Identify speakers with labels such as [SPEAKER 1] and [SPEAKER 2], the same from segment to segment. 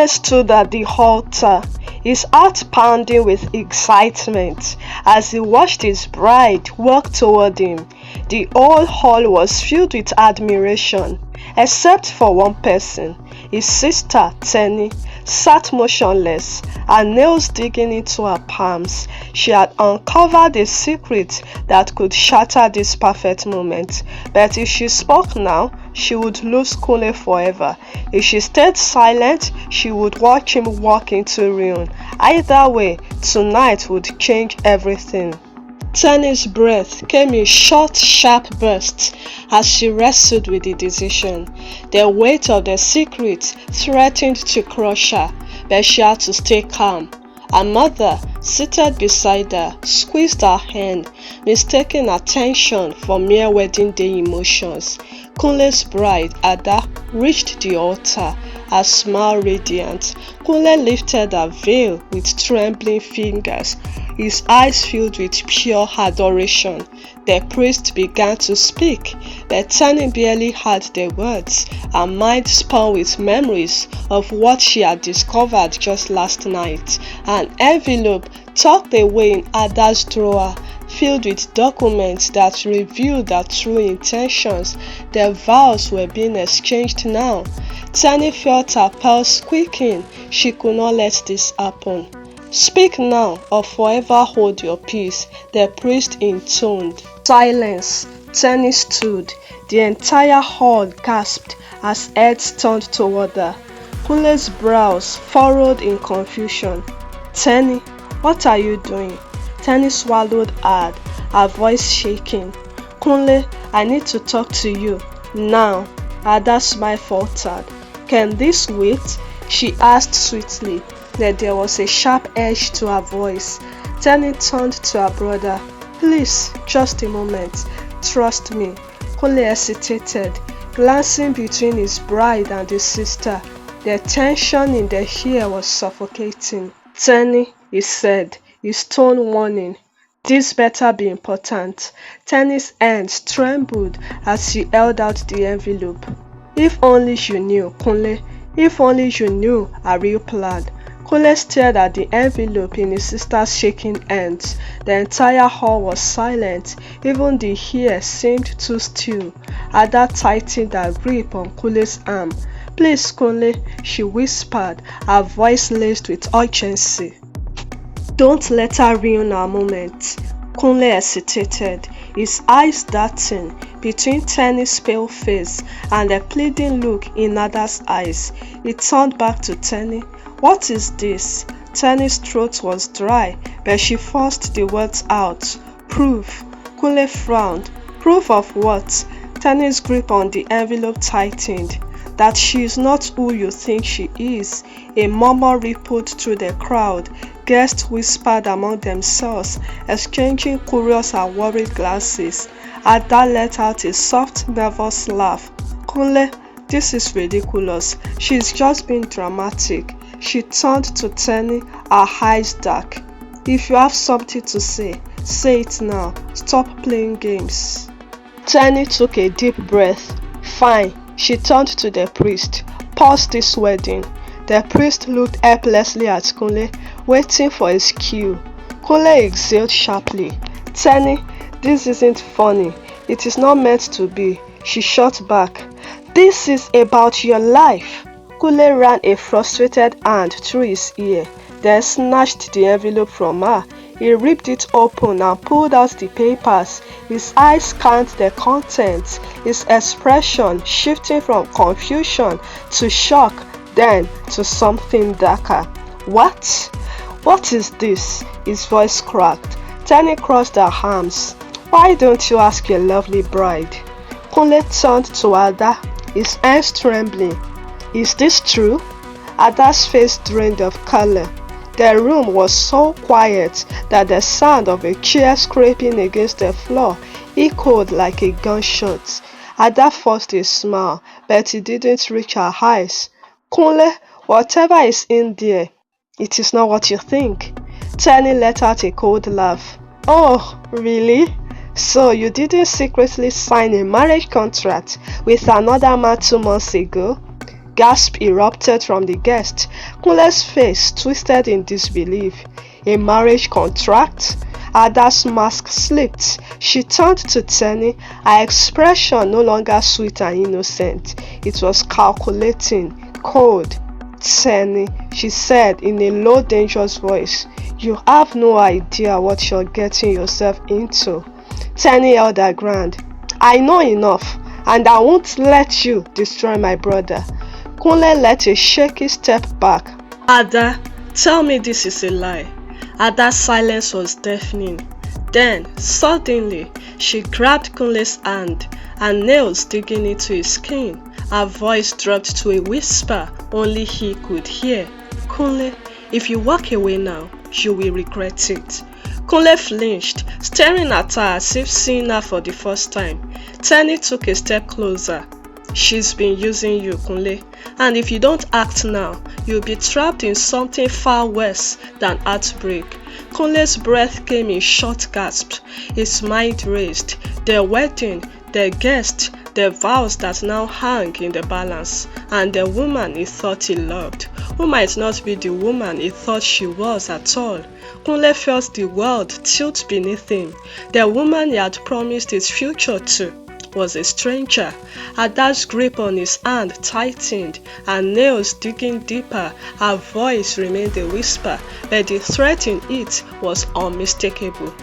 [SPEAKER 1] Kunle stood at the altar, his heart pounding with excitement as he watched his bride walk toward him. The whole hall was filled with admiration, except for one person. His sister, Tenny, sat motionless, her nails digging into her palms. She had uncovered a secret that could shatter this perfect moment. But if she spoke now, she would lose Kunle forever. If she stayed silent, she would watch him walk into ruin. Either way, tonight would change everything. Tenny's breath came in short, sharp bursts as she wrestled with the decision. The weight of the secret threatened to crush her, but she had to stay calm. Her mother, seated beside her, squeezed her hand, mistaking her tension for mere wedding day emotions. Kunle's bride, Ada, reached the altar, her smile radiant. Kunle lifted her veil with trembling fingers, his eyes filled with pure adoration. The priest began to speak, but Tenny barely heard the words. Her mind spun with memories of what she had discovered just last night. An envelope tucked away in Ada's drawer, filled with documents that revealed her true intentions. The vows were being exchanged now. Tenny felt her pulse quickening. She could not let this happen. "Speak now or forever hold your peace," the priest intoned. Silence. Tenny stood. The entire hall gasped as heads turned toward her. Kunle's brows furrowed in confusion. "Tenny, what are you doing?" Tenny swallowed hard, her voice shaking. "Kunle, I need to talk to you. Now." Ada's smile faltered. "Can this wait?" she asked sweetly. That there was a sharp edge to her voice. Tenny turned to her brother. "Please, just a moment. Trust me." Kunle hesitated, glancing between his bride and his sister. The tension in the air was suffocating. "Tenny," he said, his tone warning. "This better be important." Tenny's hands trembled as she held out the envelope. "If only you knew, Kunle. If only you knew her real plan." Kunle stared at the envelope in his sister's shaking hands. The entire hall was silent. Even the air seemed too still. Ada tightened her grip on Kunle's arm. "Please, Kunle," she whispered, her voice laced with urgency. "Don't let her ruin our moment." Kunle hesitated, his eyes darting between Tenny's pale face and the pleading look in Ada's eyes. He turned back to Tenny. "What is this?" Tenny's throat was dry, but she forced the words out. "Proof." Kunle frowned. "Proof of what?" Tenny's grip on the envelope tightened. "That she is not who you think she is." A murmur rippled through the crowd. Guests whispered among themselves, exchanging curious and worried glances. Ada let out a soft, nervous laugh. "Kunle, this is ridiculous. She's just being dramatic." She turned to Tenny, her eyes dark. "If you have something to say it now. Stop playing games." Tenny took a deep breath. "Fine." She turned to the priest. "Pause this wedding." The priest looked helplessly at Kunle, waiting for his cue. Kunle exhaled sharply. "Tenny, this isn't funny. It is not meant to be." She shot back. "This is about your life." Kunle ran a frustrated hand through his ear, then snatched the envelope from her. He ripped it open and pulled out the papers. His eyes scanned the contents, his expression shifting from confusion to shock, then to something darker. "What? What is this?" His voice cracked. Tenny crossed her arms. "Why don't you ask your lovely bride?" Kunle turned to Ada, his hands trembling. "Is this true?" Ada's face drained of color. The room was so quiet that the sound of a chair scraping against the floor echoed like a gunshot. Ada forced a smile, but it didn't reach her eyes. "Kunle, whatever is in there, it is not what you think." Tenny let out a cold laugh. "Oh, really? So you didn't secretly sign a marriage contract with another man 2 months ago?" Gasp erupted from the guest. Kunle's face twisted in disbelief. A marriage contract? Ada's mask slipped. She turned to Tenny, her expression no longer sweet and innocent. It was calculating, cold. Tenny, she said in a low, dangerous voice, you have no idea what you're getting yourself into. Tenny held her ground. I know enough, and I won't let you destroy my brother. Kunle let a shaky step back. Ada, tell me this is a lie. Ada's silence was deafening. Then, suddenly, she grabbed Kunle's hand, her nails digging into his skin. Her voice dropped to a whisper only he could hear. Kunle, if you walk away now, you will regret it. Kunle flinched, staring at her as if seeing her for the first time. Tenny took a step closer. She's been using you, Kunle, and if you don't act now, you'll be trapped in something far worse than heartbreak. Kunle's breath came in short gasps. His mind raced. Their wedding, their guest, the vows that now hung in the balance, and the woman he thought he loved, who might not be the woman he thought she was at all. Kunle felt the world tilt beneath him. The woman he had promised his future to was a stranger. Ada's grip on his hand tightened, her nails digging deeper. Her voice remained a whisper, but the threat in it was unmistakable.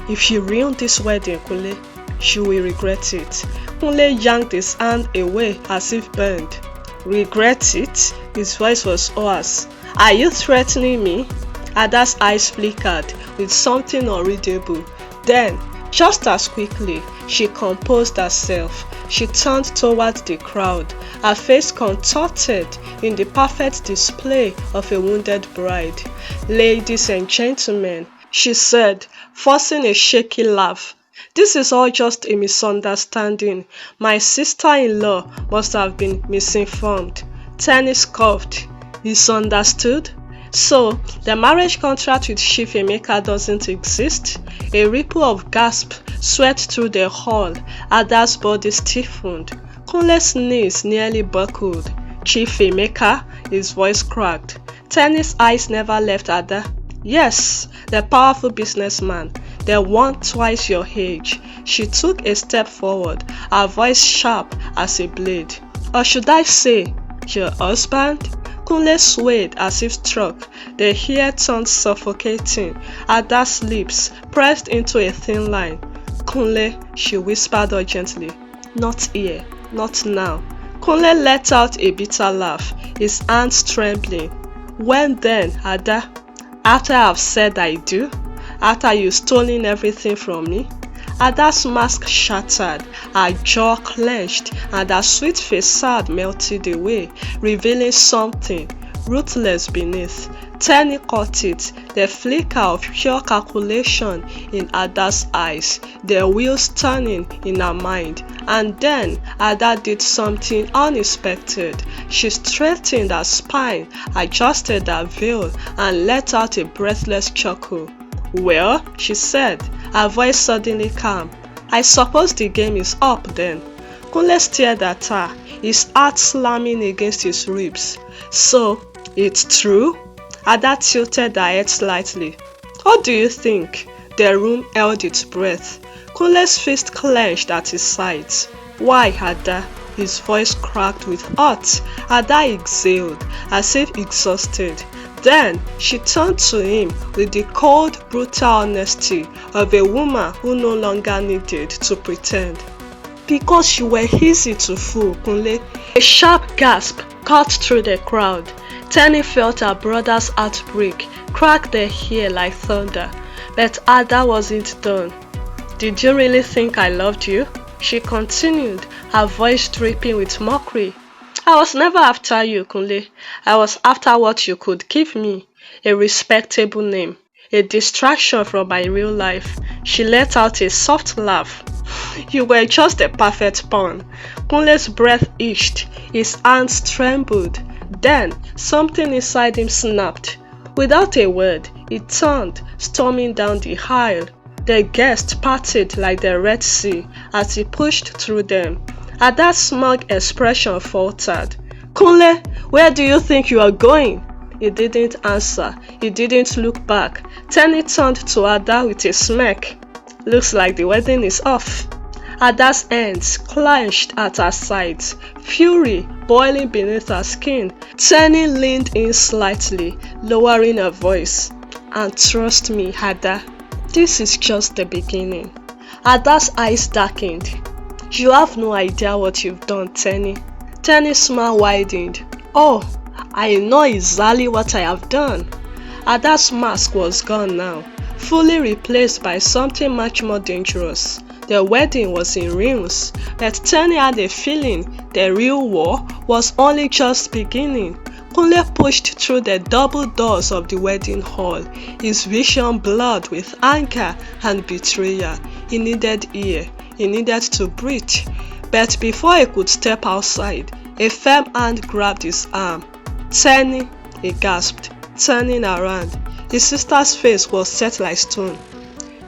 [SPEAKER 1] If you ruin this wedding, Kunle, you will regret it. Kunle yanked his hand away as if burned. Regret it? His voice was hoarse. Are you threatening me? Ada's eyes flickered with something unreadable. Then, just as quickly, she composed herself. She turned towards the crowd, her face contorted in the perfect display of a wounded bride. Ladies and gentlemen, she said, forcing a shaky laugh. This is all just a misunderstanding. My sister-in-law must have been misinformed. Tenny scoffed. Misunderstood? So, the marriage contract with Chief Emeka doesn't exist? A ripple of gasp swept through the hall. Ada's body stiffened. Kunle's knees nearly buckled. Chief Emeka? His voice cracked. Tenny's eyes never left Ada. Yes, the powerful businessman, the one twice your age. She took a step forward, her voice sharp as a blade. Or should I say, your husband? Kunle swayed as if struck. The hair turned suffocating. Ada's lips pressed into a thin line. Kunle, she whispered urgently. Not here, not now. Kunle let out a bitter laugh, his hands trembling. When then, Ada? After I've said I do? After you've stolen everything from me? Ada's mask shattered, her jaw clenched, and her sweet facade melted away, revealing something ruthless beneath. Tenny caught it, the flicker of pure calculation in Ada's eyes, the wheels turning in her mind. And then Ada did something unexpected. She straightened her spine, adjusted her veil, and let out a breathless chuckle. Well, she said, her voice suddenly calm. I suppose the game is up then. Kunle stared at her, his heart slamming against his ribs. So, it's true? Ada tilted her head slightly. What do you think? The room held its breath. Kunle's fist clenched at his sides. Why, Ada? His voice cracked with hurt. Ada exhaled, as if exhausted. Then she turned to him with the cold, brutal honesty of a woman who no longer needed to pretend. Because you were easy to fool, Kunle. A sharp gasp cut through the crowd. Tenny felt her brother's heart break, crack the air like thunder. But Ada wasn't done. Did you really think I loved you? She continued, her voice dripping with mockery. I was never after you, Kunle. I was after what you could give me. A respectable name. A distraction from my real life. She let out a soft laugh. You were just a perfect pawn. Kunle's breath itched. His hands trembled. Then, something inside him snapped. Without a word, he turned, storming down the aisle. The guests parted like the Red Sea as he pushed through them. Ada's smug expression faltered. Kunle, where do you think you are going? He didn't answer. He didn't look back. Tenny turned to Ada with a smirk. Looks like the wedding is off. Ada's hands clenched at her sides, fury boiling beneath her skin. Tenny leaned in slightly, lowering her voice. And trust me, Ada, this is just the beginning. Ada's eyes darkened. You have no idea what you've done, Tenny. Tenny's smile widened. Oh, I know exactly what I have done. Ada's mask was gone now, fully replaced by something much more dangerous. The wedding was in ruins, but Tenny had a feeling the real war was only just beginning. Kunle pushed through the double doors of the wedding hall, his vision blurred with anger and betrayal. He needed air, he needed to breathe. But before he could step outside, a firm hand grabbed his arm. Tenny, he gasped, turning around. His sister's face was set like stone.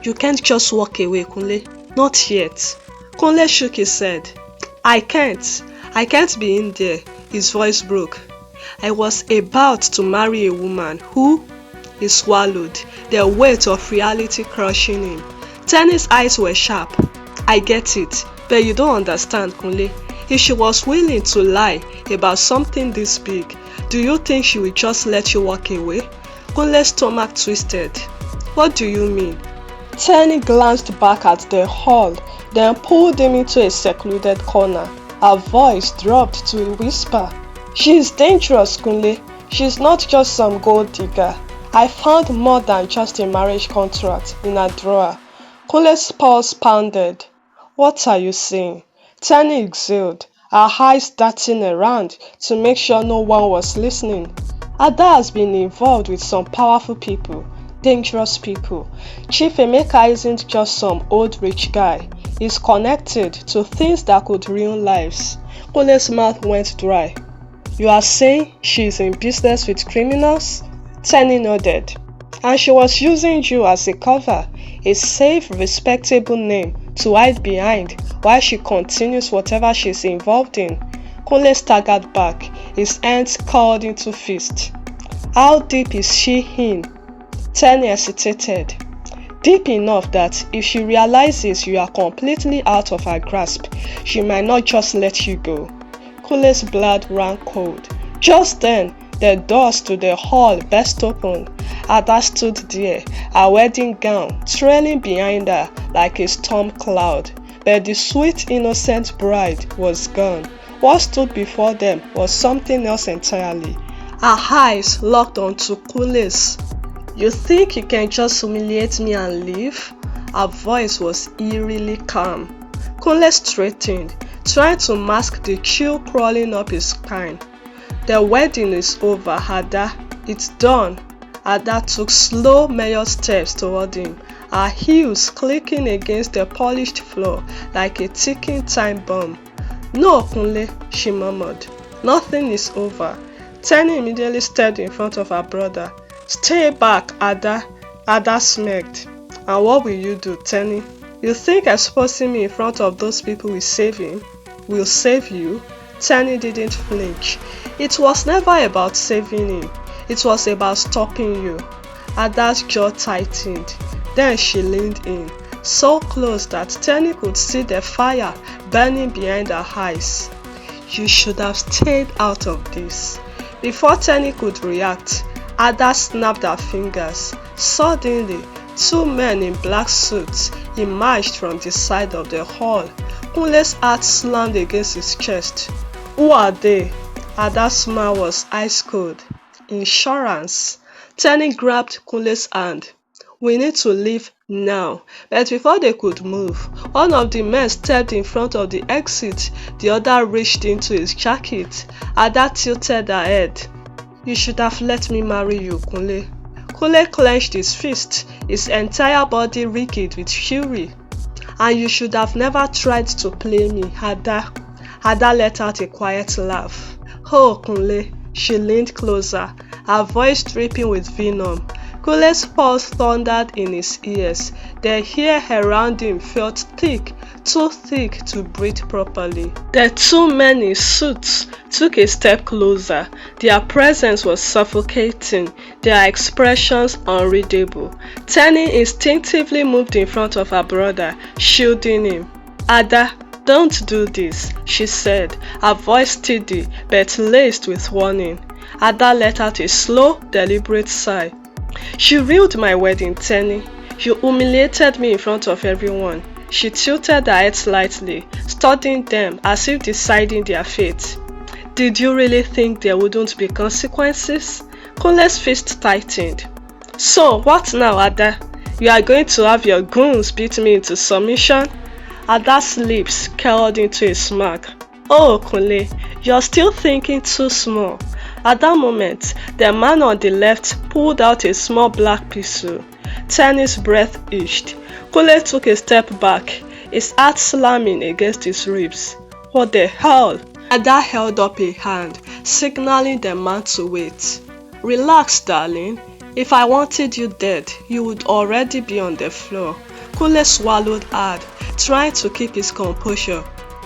[SPEAKER 1] You can't just walk away, Kunle. Not yet. Kunle shook his head. I can't be in there. His voice broke. I was about to marry a woman who... He swallowed, the weight of reality crushing him. Tenny's eyes were sharp. I get it, but you don't understand, Kunle. If she was willing to lie about something this big, do you think she would just let you walk away? Kunle's stomach twisted. What do you mean? Tenny glanced back at the hall, then pulled him into a secluded corner. Her voice dropped to a whisper. She is dangerous, Kunle. She's not just some gold digger. I found more than just a marriage contract in her drawer. Kunle's pulse pounded. What are you saying? Tenny exhaled, her eyes darting around to make sure no one was listening. Ada has been involved with some powerful people. Dangerous people. Chief Emeka isn't just some old rich guy. He's connected to things that could ruin lives. Kunle's mouth went dry. You are saying she's in business with criminals? Tenny nodded. And she was using you as a cover, a safe, respectable name to hide behind while she continues whatever she's involved in. Kunle staggered back, his hands curled into fists. How deep is she in? Tenny hesitated. Deep enough that if she realizes you are completely out of her grasp, she might not just let you go. Kunle's blood ran cold. Just then, the doors to the hall burst open. Ada stood there, her wedding gown trailing behind her like a storm cloud. But the sweet, innocent bride was gone. What stood before them was something else entirely. Her eyes locked onto Kunle's. You think you can just humiliate me and leave? Her voice was eerily calm. Kunle straightened, trying to mask the chill crawling up his spine. The wedding is over, Ada. It's done. Ada took slow, measured steps toward him, her heels clicking against the polished floor like a ticking time bomb. No, Kunle, she murmured. Nothing is over. Tenny immediately stepped in front of her brother. Stay back, Ada. Ada smirked. And what will you do, Tenny? You think exposing me in front of those people will save him? Will save you? Tenny didn't flinch. It was never about saving him. It was about stopping you. Ada's jaw tightened. Then she leaned in, so close that Tenny could see the fire burning behind her eyes. You should have stayed out of this. Before Tenny could react, Ada snapped her fingers. Suddenly, two men in black suits emerged from the side of the hall. Kunle's heart slammed against his chest. Who are they? Ada's smile was ice cold. Insurance. Tenny grabbed Kunle's hand. We need to leave now. But before they could move, one of the men stepped in front of the exit. The other reached into his jacket. Ada tilted her head. You should have let me marry you, Kunle. Kunle clenched his fist, his entire body rigid with fury. And you should have never tried to play me, Ada. Ada let out a quiet laugh. Oh, Kunle. She leaned closer, her voice dripping with venom. Kunle's pulse thundered in his ears. The hair around him felt thick, too thick to breathe properly. The two men in suits took a step closer. Their presence was suffocating, their expressions unreadable. Tenny instinctively moved in front of her brother, shielding him. "Ada, don't do this," she said, her voice steady but laced with warning. Ada let out a slow, deliberate sigh. "You ruined my wedding, Tenny. You humiliated me in front of everyone." She tilted her head slightly, studying them as if deciding their fate. "Did you really think there wouldn't be consequences?" Kunle's fist tightened. "So, what now, Ada? You are going to have your goons beat me into submission?" Ada's lips curled into a smirk. "Oh, Kunle, you're still thinking too small." At that moment, the man on the left pulled out a small black pistol. Tenny's breath itched. Kunle took a step back, his heart slamming against his ribs. "What the hell?" Ada held up a hand, signaling the man to wait. "Relax, darling. If I wanted you dead, you would already be on the floor." Kunle swallowed hard, trying to keep his composure.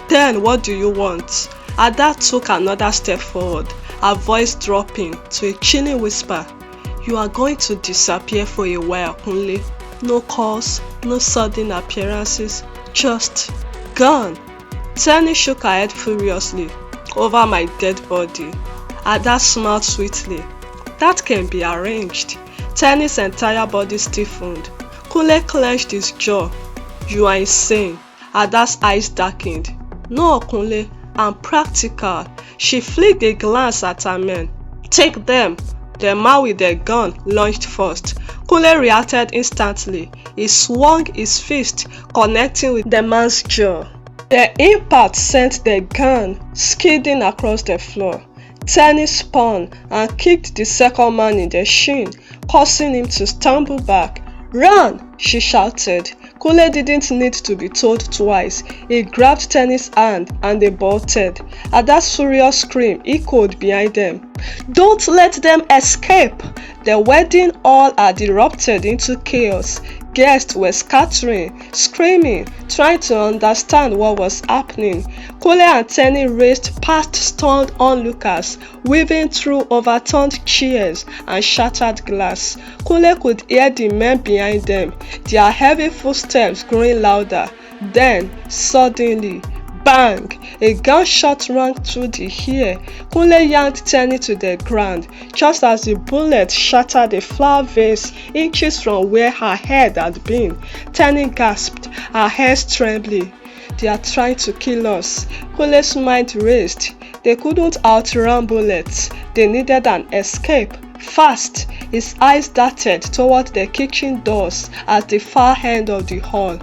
[SPEAKER 1] "Then what do you want?" Ada took another step forward, her voice dropping to a chilling whisper. "You are going to disappear for a while, Kunle. No calls, no sudden appearances, just gone." Tenny shook her head furiously. "Over my dead body." Ada smiled sweetly. "That can be arranged." Tenny's entire body stiffened. Kunle clenched his jaw. "You are insane." Ada's eyes darkened. "No, Kunle, I'm practical." She flicked a glance at her men. "Take them." The man with the gun lunged first. Kunle reacted instantly. He swung his fist, connecting with the man's jaw. The impact sent the gun skidding across the floor. Tenny spun and kicked the second man in the shin, causing him to stumble back. "Run!" she shouted. Kunle didn't need to be told twice. He grabbed Tenny's hand and they bolted. Ada's furious scream echoed behind them. "Don't let them escape!" The wedding hall had erupted into chaos. Guests were scattering, screaming, trying to understand what was happening. Kunle and Tenny raced past stunned onlookers, weaving through overturned chairs and shattered glass. Kunle could hear the men behind them, their heavy footsteps growing louder. Then, suddenly, bang! A gunshot rang through the air. Kunle yanked Tenny to the ground, just as the bullet shattered a flower vase inches from where her head had been. Tenny gasped, her hands trembling. "They are trying to kill us." Kunle's mind raced. They couldn't outrun bullets. They needed an escape. Fast! His eyes darted toward the kitchen doors at the far end of the hall.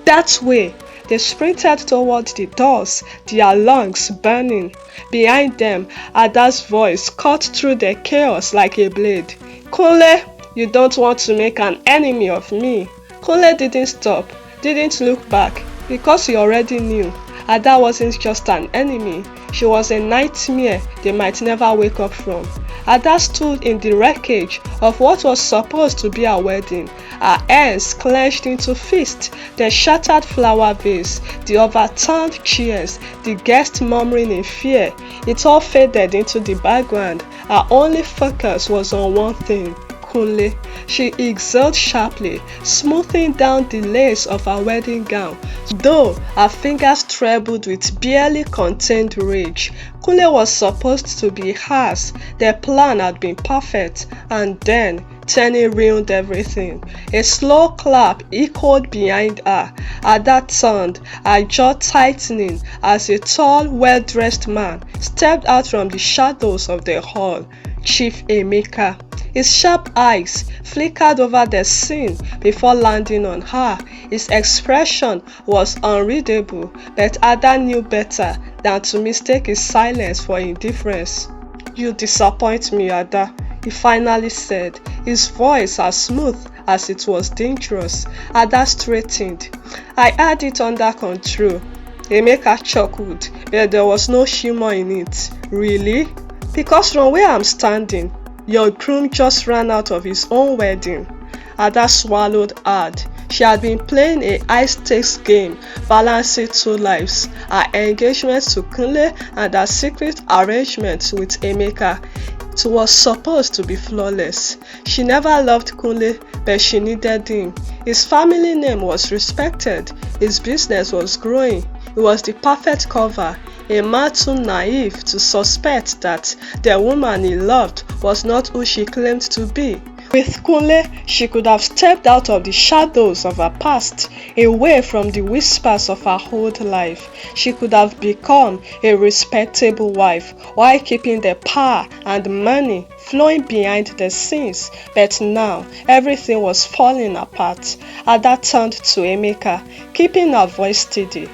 [SPEAKER 1] "That way!" They sprinted toward the doors, their lungs burning. Behind them, Ada's voice cut through the chaos like a blade. "Kunle, you don't want to make an enemy of me." Kunle didn't stop, didn't look back, because he already knew. Ada wasn't just an enemy, she was a nightmare they might never wake up from. Ada stood in the wreckage of what was supposed to be a wedding, her hands clenched into fists, the shattered flower vase, the overturned chairs, the guests murmuring in fear. It all faded into the background. Her only focus was on one thing. Kunle. She exhaled sharply, smoothing down the lace of her wedding gown, though her fingers trembled with barely contained rage. Kunle was supposed to be hers. The plan had been perfect, and then Tenny ruined everything. A slow clap echoed behind her. Ada turned, her jaw tightening as a tall, well-dressed man stepped out from the shadows of the hall. Chief Emeka. His sharp eyes flickered over the scene before landing on her. His expression was unreadable, but Ada knew better than to mistake his silence for indifference. "You disappoint me, Ada," he finally said, his voice as smooth as it was dangerous. Ada straightened. "I had it under control." Emeka chuckled, but there was no humor in it. "Really? Because from where I'm standing, your groom just ran out of his own wedding." Ada swallowed hard. She had been playing a high-stakes game, balancing two lives, her engagement to Kunle and her secret arrangement with Emeka. It was supposed to be flawless. She never loved Kunle, but she needed him. His family name was respected, his business was growing. It was the perfect cover. A man too naive to suspect that the woman he loved was not who she claimed to be. With Kunle, she could have stepped out of the shadows of her past, away from the whispers of her old life. She could have become a respectable wife while keeping the power and money flowing behind the scenes. But now, everything was falling apart. Ada turned to Emeka, keeping her voice steady.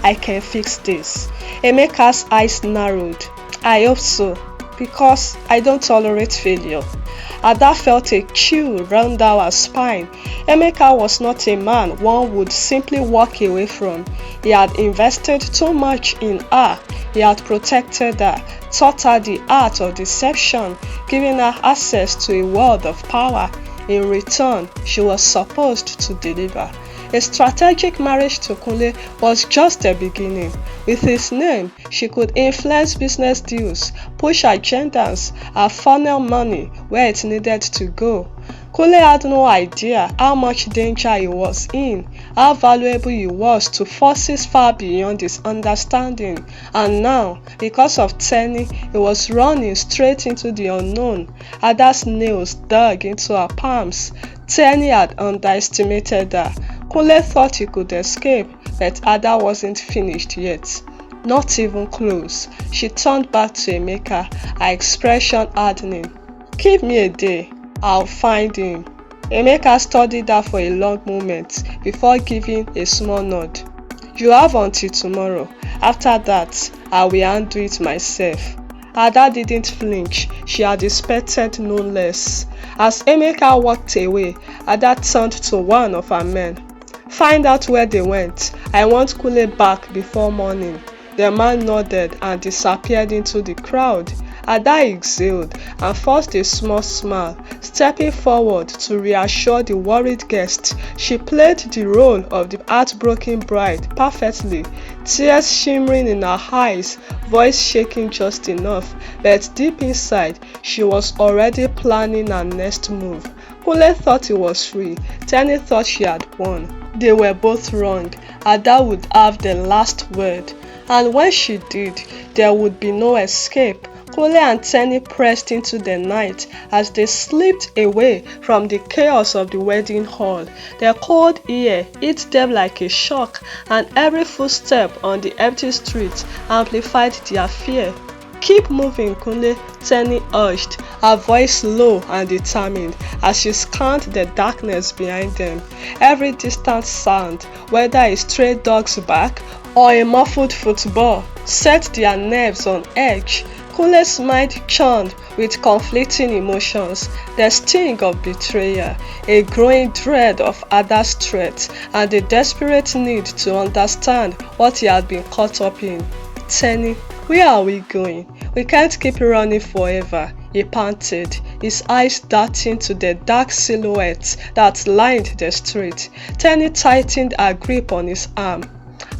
[SPEAKER 1] I can fix this. Emeka's eyes narrowed. I hope so, because I don't tolerate failure. Ada felt a chill run down her spine. Emeka was not a man one would simply walk away from. He had invested too much in her. He had protected her, taught her the art of deception, giving her access to a world of power. In return, she was supposed to deliver. A strategic marriage to Kunle was just the beginning. With his name, she could influence business deals, push agendas, and funnel money where it needed to go. Kunle had no idea how much danger he was in, how valuable he was to forces far beyond his understanding, and now, because of Tenny, he was running straight into the unknown. Ada's nails dug into her palms. Tenny had underestimated her. Kunle thought he could escape, but Ada wasn't finished yet. Not even close. She turned back to Emeka, her expression hardening. Give me a day. I'll find him. Emeka studied her for a long moment before giving a small nod. You have until tomorrow. After that, I will handle it myself. Ada didn't flinch. She had expected no less. As Emeka walked away, Ada turned to one of her men. Find out where they went. I want Kunle back before morning. The man nodded and disappeared into the crowd. Ada exhaled and forced a small smile, stepping forward to reassure the worried guest. She played the role of the heartbroken bride perfectly, tears shimmering in her eyes, voice shaking just enough, but deep inside, she was already planning her next move. Kunle thought he was free. Tenny thought she had won. They were both wrong. Ada would have the last word. And when she did, there would be no escape. Kunle and Tenny pressed into the night as they slipped away from the chaos of the wedding hall. The cold air hit them like a shock, and every footstep on the empty street amplified their fear. Keep moving, Kunle, Tenny urged, her voice low and determined as she scanned the darkness behind them. Every distant sound, whether a stray dog's bark or a muffled football, set their nerves on edge. Kunle's mind churned with conflicting emotions, the sting of betrayal, a growing dread of Ada's threat, and the desperate need to understand what he had been caught up in. Tenny, where are we going? We can't keep running forever, he panted, his eyes darting to the dark silhouettes that lined the street. Tenny tightened her grip on his arm.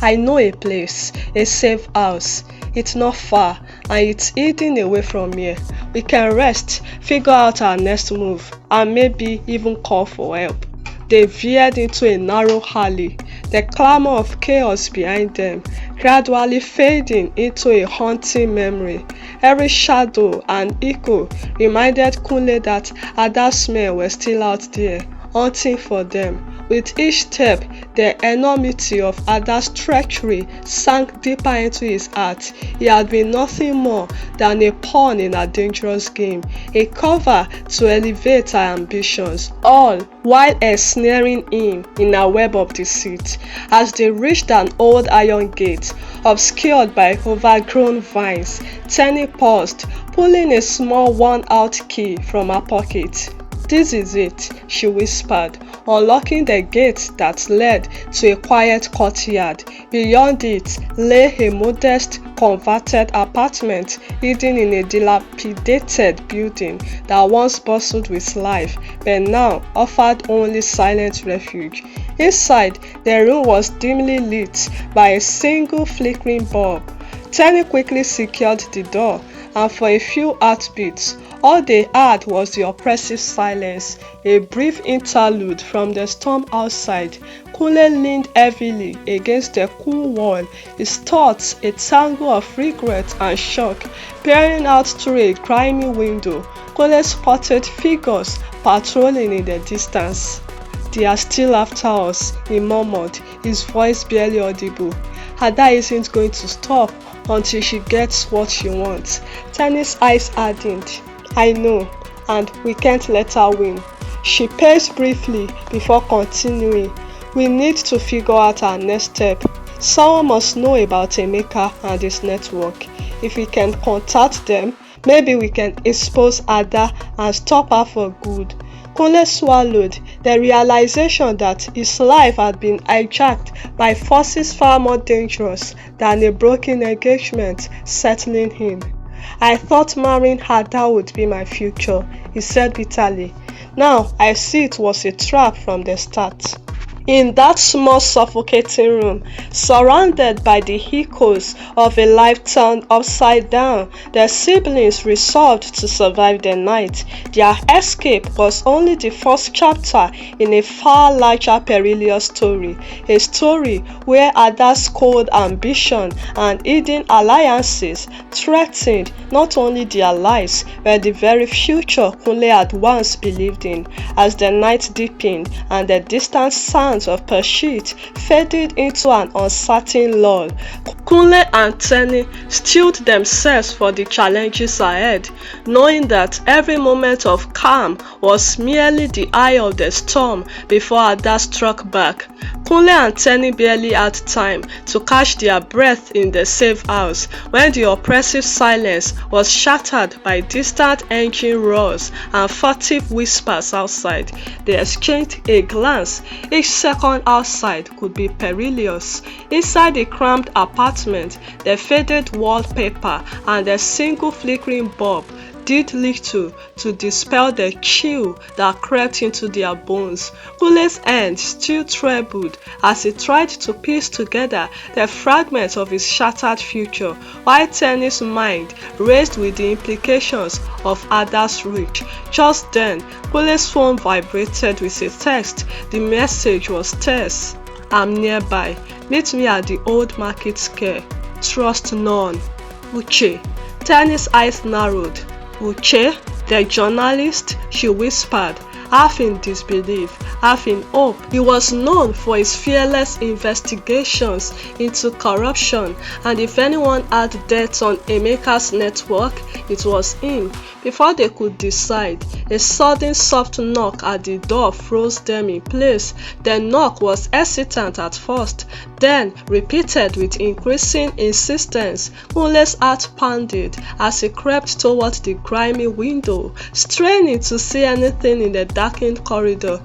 [SPEAKER 1] I know a place, a safe house. It's not far, and it's hidden away from here. We can rest, figure out our next move, and maybe even call for help. They veered into a narrow alley, the clamor of chaos behind them, gradually fading into a haunting memory. Every shadow and echo reminded Kunle that Ada's men were still out there, hunting for them. With each step, the enormity of Ada's treachery sank deeper into his heart. He had been nothing more than a pawn in a dangerous game, a cover to elevate her ambitions, all while ensnaring him in a web of deceit. As they reached an old iron gate, obscured by overgrown vines, Tenny paused, pulling a small worn-out key from her pocket. This is it, she whispered, unlocking the gate that led to a quiet courtyard. Beyond it lay a modest converted apartment hidden in a dilapidated building that once bustled with life but now offered only silent refuge. Inside, the room was dimly lit by a single flickering bulb. Tenny quickly secured the door, and for a few heartbeats, all they had was the oppressive silence, a brief interlude from the storm outside. Kunle leaned heavily against the cool wall, his thoughts a tangle of regret and shock. Peering out through a grimy window, Kunle spotted figures patrolling in the distance. "They are still after us," he murmured, his voice barely audible. "Ada isn't going to stop until she gets what she wants." Tenny's eyes hardened. "I know, and we can't let her win." She paced briefly before continuing. "We need to figure out our next step. Someone must know about Emeka and his network. If we can contact them, maybe we can expose Ada and stop her for good." Kunle swallowed, the realization that his life had been hijacked by forces far more dangerous than a broken engagement settling him. "I thought marrying Ada would be my future," he said bitterly. "Now I see it was a trap from the start." In that small suffocating room, surrounded by the echoes of a life turned upside down, the siblings resolved to survive the night. Their escape was only the first chapter in a far larger perilous story, a story where Ada's cold ambition and hidden alliances threatened not only their lives but the very future Kunle had once believed in. As the night deepened and the distant sound of pursuit faded into an uncertain lull, Kunle and Tenny steeled themselves for the challenges ahead, knowing that every moment of calm was merely the eye of the storm before Ada struck back. Kunle and Tenny barely had time to catch their breath in the safe house when the oppressive silence was shattered by distant engine roars and furtive whispers outside. They exchanged a glance. Each second outside could be perilous. Inside the cramped apartment, the faded wallpaper and the single flickering bulb did little to dispel the chill that crept into their bones. Kunle's hand still trembled as he tried to piece together the fragments of his shattered future, while Tenny's mind raced with the implications of Ada's reach. Just then, Kunle's phone vibrated with a text. The message was terse. "I'm nearby. Meet me at the old market square. Trust none. Uche." Tenny's eyes narrowed. "Uche, the journalist?" she whispered, half in disbelief, half in hope. He was known for his fearless investigations into corruption, and if anyone had debts on Emeka's network, it was him. Before they could decide, a sudden soft knock at the door froze them in place. The knock was hesitant at first, then repeated with increasing insistence. Kunle's heart pounded as he crept towards the grimy window, straining to see anything in the darkened corridor.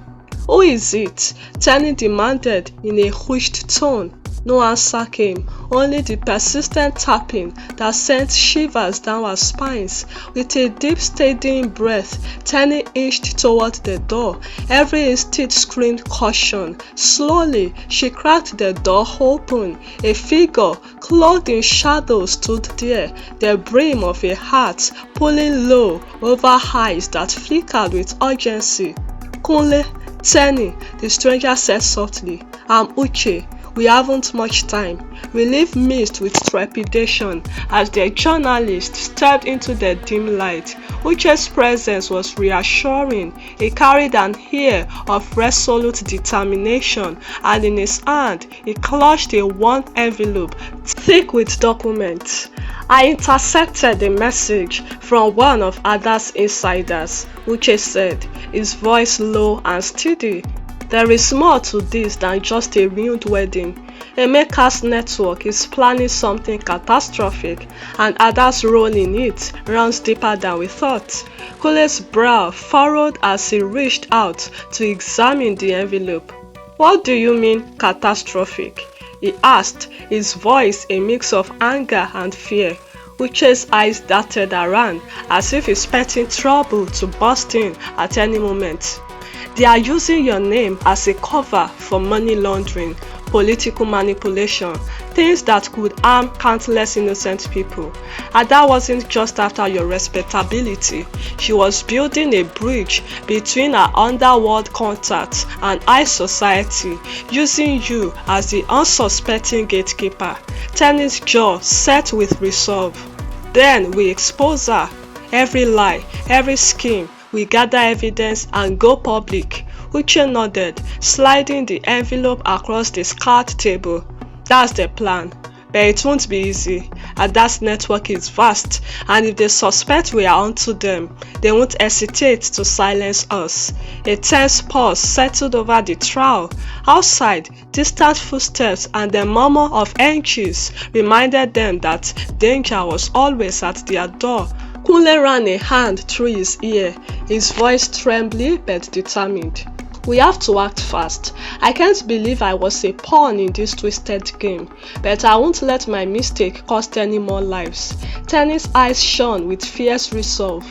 [SPEAKER 1] "Who is it?" Tenny demanded in a hushed tone. No answer came, only the persistent tapping that sent shivers down our spines. With a deep, steadying breath, Tenny inched toward the door. Every instinct screamed caution. Slowly, she cracked the door open. A figure, clothed in shadow, stood there, the brim of a hat pulling low over eyes that flickered with urgency. "Kunle, Tenny," the stranger said softly. "I'm Uche. We haven't much time." Relief mixed with trepidation as the journalist stepped into the dim light. Uche's presence was reassuring. He carried an air of resolute determination, and in his hand he clutched a worn envelope thick with documents. "I intercepted a message from one of Ada's insiders," Uche said, his voice low and steady. "There is more to this than just a ruined wedding. Emeka's network is planning something catastrophic, and Ada's role in it runs deeper than we thought." Kunle's brow furrowed as he reached out to examine the envelope. "What do you mean, catastrophic?" he asked, his voice a mix of anger and fear. Uche's eyes darted around as if expecting trouble to burst in at any moment. They are using your name as a cover for money laundering, political manipulation, things that could harm countless innocent people. Ada wasn't just after your respectability, she was building a bridge between her underworld contacts and high society, using you as the unsuspecting gatekeeper. Tenny's jaw set with resolve. Then we expose her. Every lie, every scheme, we gather evidence and go public. Uche nodded, sliding the envelope across the scarred table. That's the plan. But it won't be easy. Ada's network is vast, and if they suspect we are onto them, they won't hesitate to silence us. A tense pause settled over the trial. Outside, distant footsteps and the murmur of entries reminded them that danger was always at their door. Kunle ran a hand through his ear, his voice trembling but determined. We have to act fast. I can't believe I was a pawn in this twisted game, but I won't let my mistake cost any more lives. Tenny's eyes shone with fierce resolve.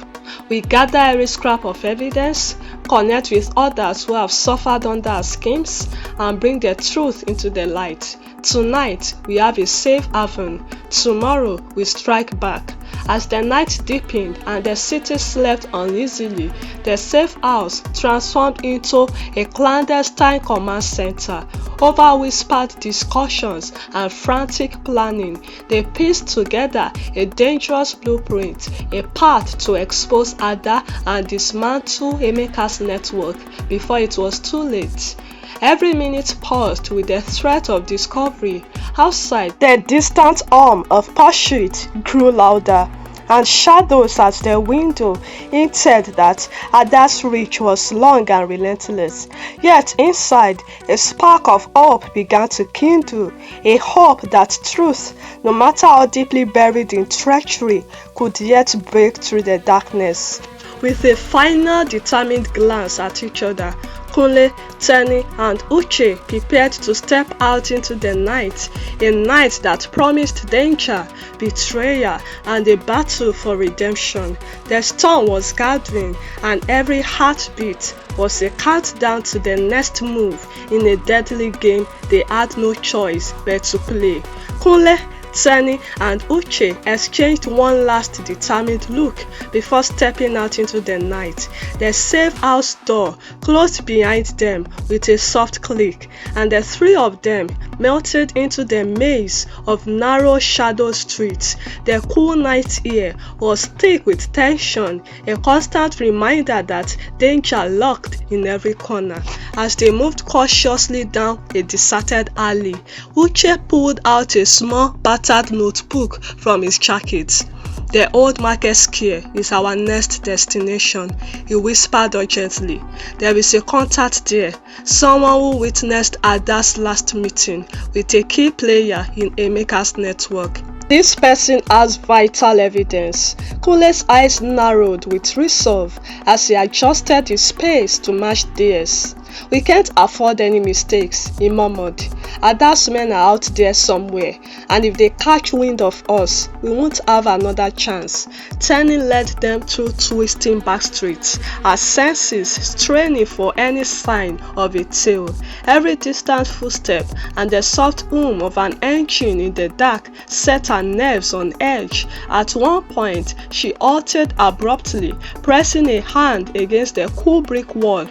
[SPEAKER 1] We gather every scrap of evidence, connect with others who have suffered under our schemes, and bring the truth into the light. Tonight, we have a safe haven. Tomorrow, we strike back. As the night deepened and the city slept uneasily, the safe house transformed into a clandestine command center. Over whispered discussions and frantic planning, they pieced together a dangerous blueprint, a path to expose Ada and dismantle Emeka's network before it was too late. Every minute paused with the threat of discovery. Outside, the distant hum of pursuit grew louder, and shadows at the window hinted that Ada's reach was long and relentless. Yet inside, a spark of hope began to kindle, a hope that truth, no matter how deeply buried in treachery, could yet break through the darkness. With a final determined glance at each other, Kunle, Tenny, and Uche prepared to step out into the night, a night that promised danger, betrayal, and a battle for redemption. The storm was gathering, and every heartbeat was a countdown to the next move in a deadly game they had no choice but to play. Kunle, Tenny, and Uche exchanged one last determined look before stepping out into the night. The safe house door closed behind them with a soft click, and the three of them melted into the maze of narrow shadowed streets. The cool night air was thick with tension, a constant reminder that danger lurked in every corner. As they moved cautiously down a deserted alley, Uche pulled out a small battered notebook from his jacket. "The old market square is our next destination," he whispered urgently. "There is a contact there, someone who witnessed Ada's last meeting with a key player in Emeka's network. This person has vital evidence." Kunle's eyes narrowed with resolve as he adjusted his pace to match theirs. "We can't afford any mistakes," he murmured. "Ada's men are out there somewhere, and if they catch wind of us, we won't have another chance." Tenny led them through twisting back streets, her senses straining for any sign of a tail. Every distant footstep and the soft hum of an engine in the dark set her nerves on edge. At one point, she halted abruptly, pressing a hand against the cool brick wall.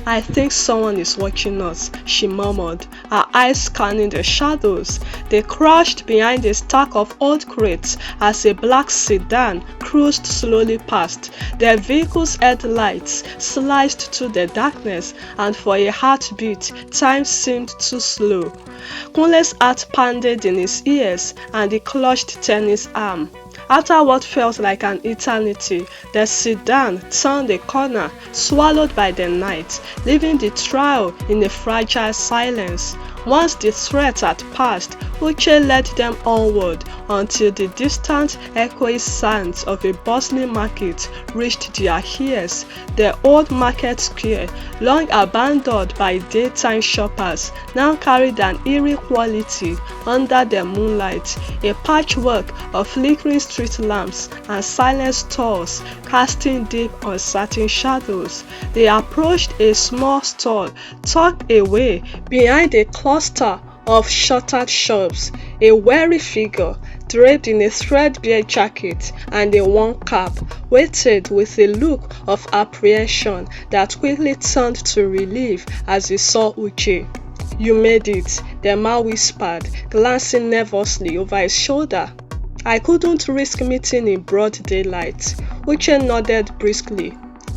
[SPEAKER 1] "I think someone is watching us," she murmured, her eyes scanning the shadows. They crouched behind a stack of old crates as a black sedan cruised slowly past. The vehicle's headlights sliced through the darkness, and for a heartbeat, time seemed too slow. Kunle's heart pounded in his ears, and he clutched Tenny's arm. After what felt like an eternity, the sedan turned a corner, swallowed by the night, leaving the trio in a fragile silence. Once the threat had passed, Uche led them onward until the distant, echoing sounds of a bustling market reached their ears. The old market square, long abandoned by daytime shoppers, now carried an eerie quality under the moonlight, a patchwork of flickering street lamps and silent stalls casting deep, uncertain shadows. They approached a small stall tucked away behind a cluster of shuttered shops. A weary figure, draped in a threadbare jacket and a worn cap, waited with a look of apprehension that quickly turned to relief as he saw Uche. "You made it," the man whispered, glancing nervously over his shoulder. "I couldn't risk meeting in broad daylight." Uche nodded briskly.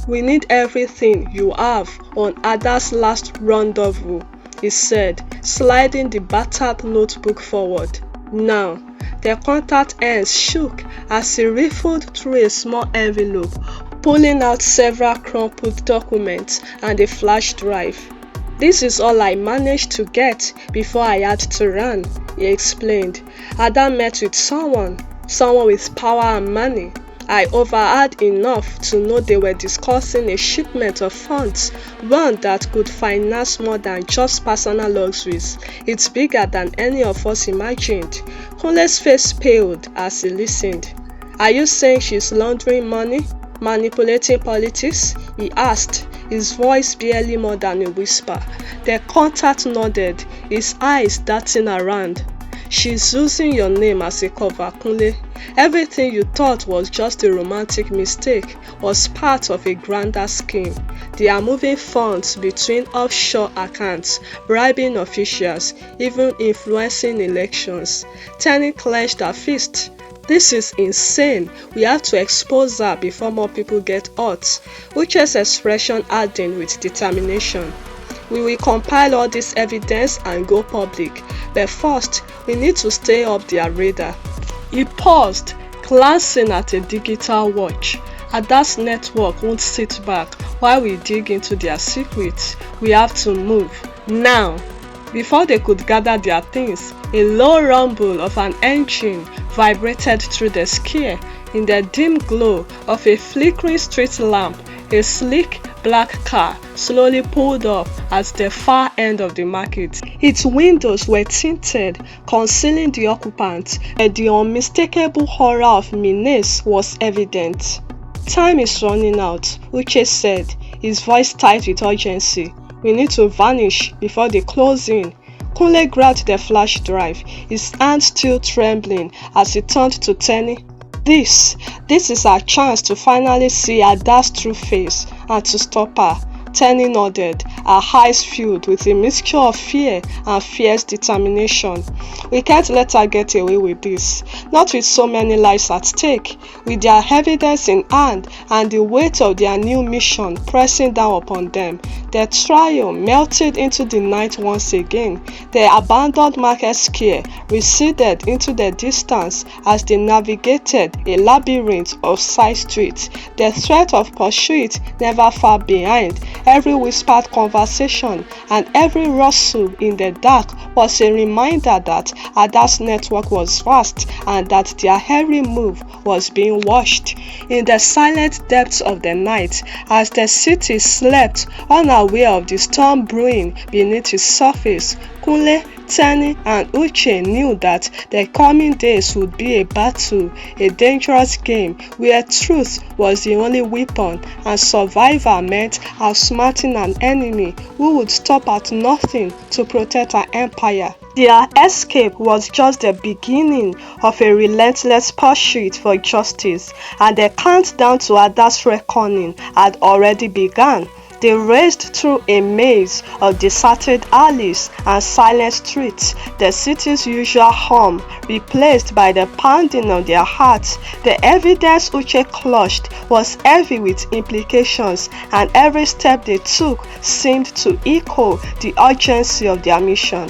[SPEAKER 1] "We need everything you have on Ada's last rendezvous," he said, sliding the battered notebook forward. "Now." The contact ends shook as he riffled through a small envelope, pulling out several crumpled documents and a flash drive. "This is all I managed to get before I had to run," he explained. "Ada met with someone with power and money. I overheard enough to know they were discussing a shipment of funds, one that could finance more than just personal luxuries. It's bigger than any of us imagined." Kunle's face paled as he listened. "Are you saying she's laundering money, manipulating politics?" he asked, his voice barely more than a whisper. The contact nodded, his eyes darting around. "She's using your name as a cover, Kunle. Everything you thought was just a romantic mistake was part of a grander scheme. They are moving funds between offshore accounts, bribing officials, even influencing elections." Tenny clenched her fist. "This is insane. We have to expose her before more people get hurt." Uche's expression hardened with determination. "We will compile all this evidence and go public, but first, we need to stay up their radar." He paused, glancing at a digital watch. "Ada's network won't sit back while we dig into their secrets. We have to move, now." Before they could gather their things, a low rumble of an engine vibrated through the square. In the dim glow of a flickering street lamp, a sleek black car slowly pulled up at the far end of the market. Its windows were tinted, concealing the occupant, and the unmistakable horror of menace was evident. "Time is running out," Uche said, his voice tight with urgency. "We need to vanish before they close in." Kunle grabbed the flash drive, his hand still trembling as he turned to Tenny. This is our chance to finally see Ada's true face and to stop her." Tenny nodded, her eyes filled with a mixture of fear and fierce determination. "We can't let her get away with this, not with so many lives at stake." With their evidence in hand and the weight of their new mission pressing down upon them, the trio melted into the night once again. The abandoned market square receded into the distance as they navigated a labyrinth of side streets, the threat of pursuit never far behind. Every whispered conversation and every rustle in the dark was a reminder that Ada's network was vast and that their every move was being watched. In the silent depths of the night, as the city slept unaware of the storm brewing beneath its surface, Kunle, Tenny, and Uche knew that the coming days would be a battle, a dangerous game where truth was the only weapon and survival meant outsmarting an enemy who would stop at nothing to protect our empire. Their escape was just the beginning of a relentless pursuit for justice, and the countdown to Ada's reckoning had already begun. They raced through a maze of deserted alleys and silent streets, the city's usual hum replaced by the pounding of their hearts. The evidence Uche clutched was heavy with implications, and every step they took seemed to echo the urgency of their mission.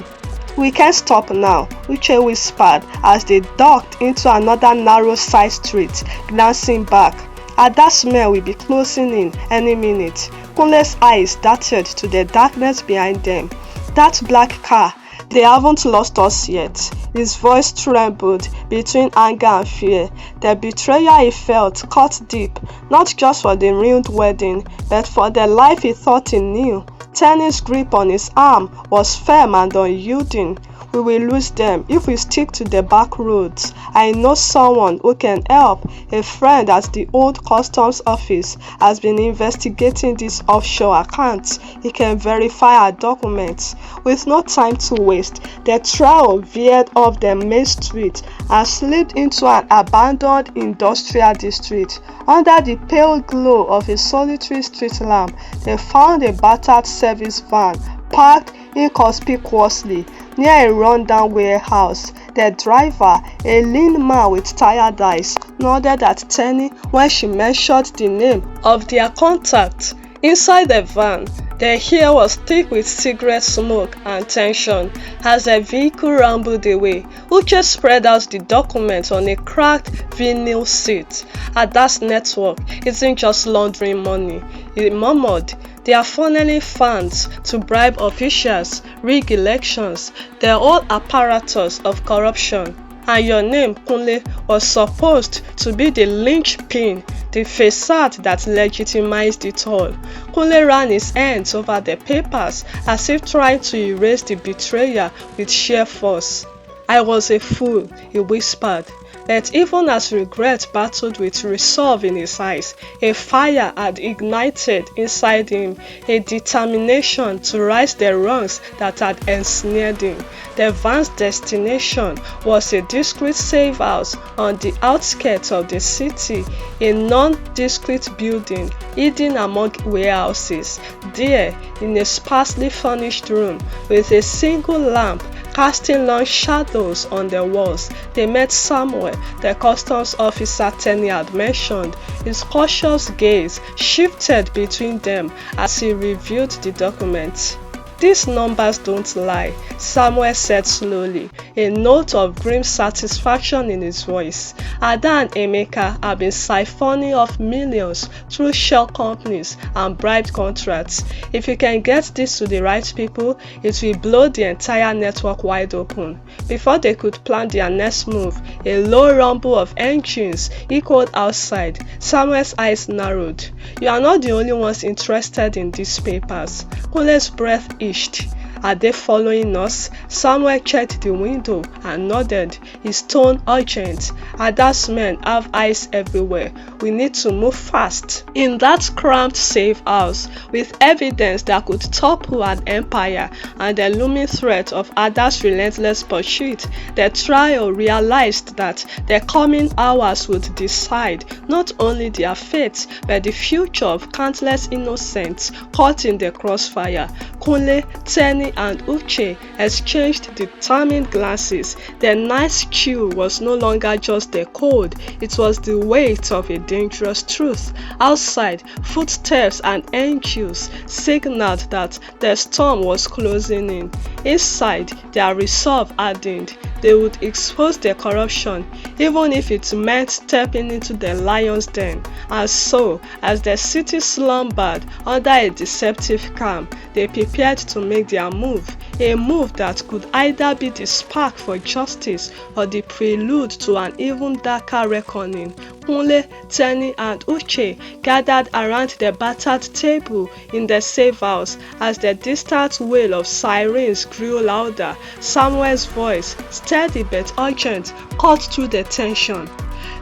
[SPEAKER 1] "We can't stop now," Uche whispered as they ducked into another narrow side street, glancing back. Ada's smell will be closing in any minute. Kunle's eyes darted to the darkness behind them. That black car, They haven't lost us yet. His voice trembled between anger and fear. The betrayal he felt cut deep, not just for the ruined wedding, but for the life he thought he knew. Tenny's grip on his arm was firm and unyielding. We will lose them if we stick to the back roads. I know someone who can help. A friend at the old customs office has been investigating these offshore accounts. He can verify our documents. With no time to waste, the trio veered off the main street and slipped into an abandoned industrial district. Under the pale glow of a solitary street lamp, they found a battered service van parked inconspicuously near a rundown warehouse. The driver, a lean man with tired eyes, nodded at Tenny when she mentioned the name of their contact. Inside the van, the air was thick with cigarette smoke and tension. As the vehicle rambled away, Uche spread out the documents on a cracked vinyl seat. Ada's network isn't just laundering money, he murmured. They are funneling funds to bribe officials, rig elections, the whole apparatus of corruption. And your name, Kunle, was supposed to be the linchpin, the facade that legitimized it all. Kunle ran his hands over the papers as if trying to erase the betrayal with sheer force. I was a fool, he whispered. But even as regret battled with resolve in his eyes, a fire had ignited inside him, a determination to right the wrongs that had ensnared him. The van's destination was a discreet safe house on the outskirts of the city, a nondescript building hidden among warehouses. There, in a sparsely furnished room, with a single lamp casting long shadows on the walls, they met Samuel, the customs officer Tenny had mentioned. His cautious gaze shifted between them as he reviewed the documents. These numbers don't lie, Samuel said slowly, a note of grim satisfaction in his voice. Ada and Emeka have been siphoning off millions through shell companies and bribed contracts. If you can get this to the right people, it will blow the entire network wide open. Before they could plan their next move, a low rumble of engines echoed outside. Samuel's eyes narrowed. You are not the only ones interested in these papers. Kunle's breath itched. Are they following us? Samuel checked the window and nodded, his tone urgent. Ada's men have eyes everywhere. We need to move fast. In that cramped safe house, with evidence that could topple an empire and the looming threat of Ada's relentless pursuit, the trio realized that the coming hours would decide not only their fate, but the future of countless innocents caught in the crossfire. Kunle, Tenny, and Uche exchanged determined glances. The night's chill was no longer just the cold, it was the weight of a dangerous truth. Outside, footsteps and angels signaled that the storm was closing in. Inside, their resolve hardened. They would expose their corruption, even if it meant stepping into the lion's den. And so, as the city slumbered under a deceptive calm, they prepared to make their move, a move that could either be the spark for justice or the prelude to an even darker reckoning. Kunle, Tenny, and Uche gathered around the battered table in the safe house as the distant wail of sirens grew louder. Samuel's voice, steady but urgent, cut through the tension.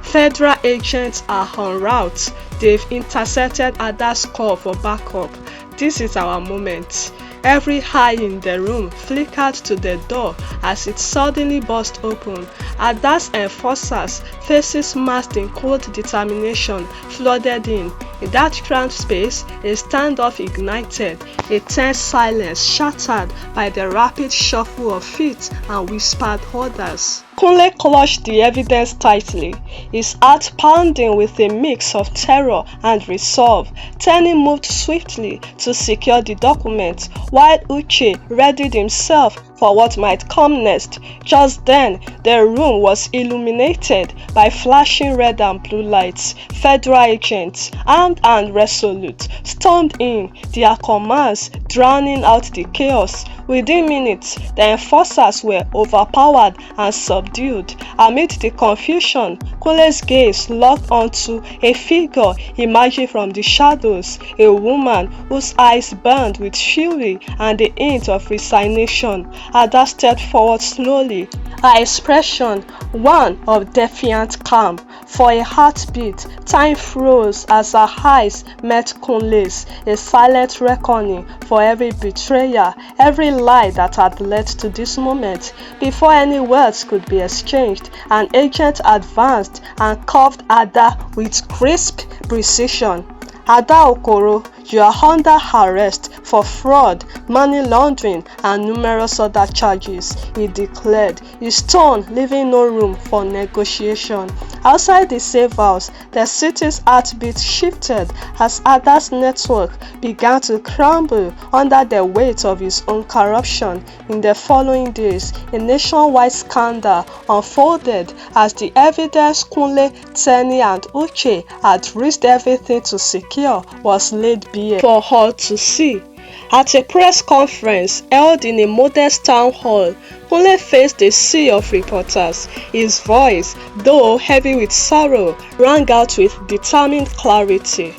[SPEAKER 1] Federal agents are en route. They've intercepted Ada's call for backup. This is our moment. Every eye in the room flickered to the door as it suddenly burst open. Ada's enforcers, faces masked in cold determination, flooded in. In that cramped space, a standoff ignited, a tense silence shattered by the rapid shuffle of feet and whispered orders. Kunle clutched the evidence tightly, his heart pounding with a mix of terror and resolve. Tenny moved swiftly to secure the document, while Uche readied himself for what might come next. Just then, the room was illuminated by flashing red and blue lights. Federal agents, armed and resolute, stormed in, their commands drowning out the chaos. Within minutes, the enforcers were overpowered and subdued. Amid the confusion, Kunle's gaze locked onto a figure emerging from the shadows, a woman whose eyes burned with fury and a hint of resignation. Ada stepped forward slowly, her expression one of defiant calm. For a heartbeat, time froze as her eyes met Kunle's, a silent reckoning for every betrayal, every lie that had led to this moment. Before any words could be exchanged, an agent advanced and cuffed Ada with crisp precision. Ada Okoro, you are under arrest for fraud, money laundering, and numerous other charges, he declared, his tone leaving no room for negotiation. Outside the safe house, the city's heartbeat shifted as Ada's network began to crumble under the weight of his own corruption. In the following days, a nationwide scandal unfolded as the evidence Kunle, Tenny, and Uche had risked everything to secure was laid bare for all to see. At a press conference held in a modest town hall, Kunle faced a sea of reporters. His voice, though heavy with sorrow, rang out with determined clarity.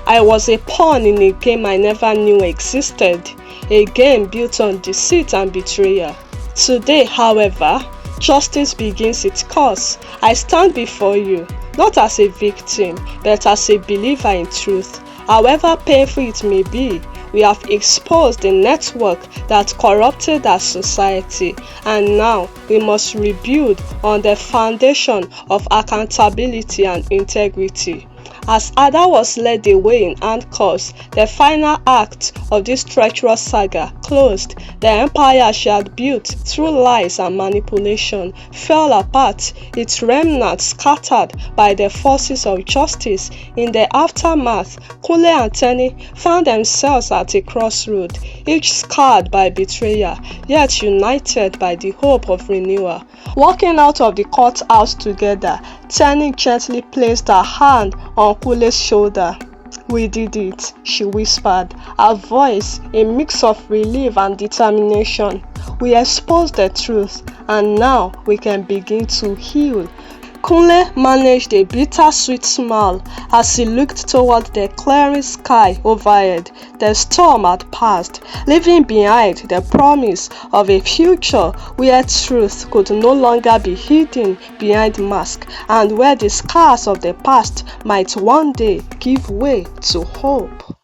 [SPEAKER 1] I was a pawn in a game I never knew existed, a game built on deceit and betrayal. Today, however, justice begins its course. I stand before you, not as a victim, but as a believer in truth. However painful it may be, we have exposed the network that corrupted our society, and now we must rebuild on the foundation of accountability and integrity. As Ada was led away in handcuffs, the final act of this treacherous saga closed. The empire she had built through lies and manipulation fell apart, its remnants scattered by the forces of justice. In the aftermath, Kunle and Tenny found themselves at a crossroad, each scarred by betrayal, yet united by the hope of renewal. Walking out of the courthouse together, Tenny gently placed her hand on Kunle's shoulder. We did it, she whispered, her voice a mix of relief and determination. We exposed the truth, and now we can begin to heal. Kunle managed a bittersweet smile as he looked toward the clearing sky overhead. The storm had passed, leaving behind the promise of a future where truth could no longer be hidden behind masks, and where the scars of the past might one day give way to hope.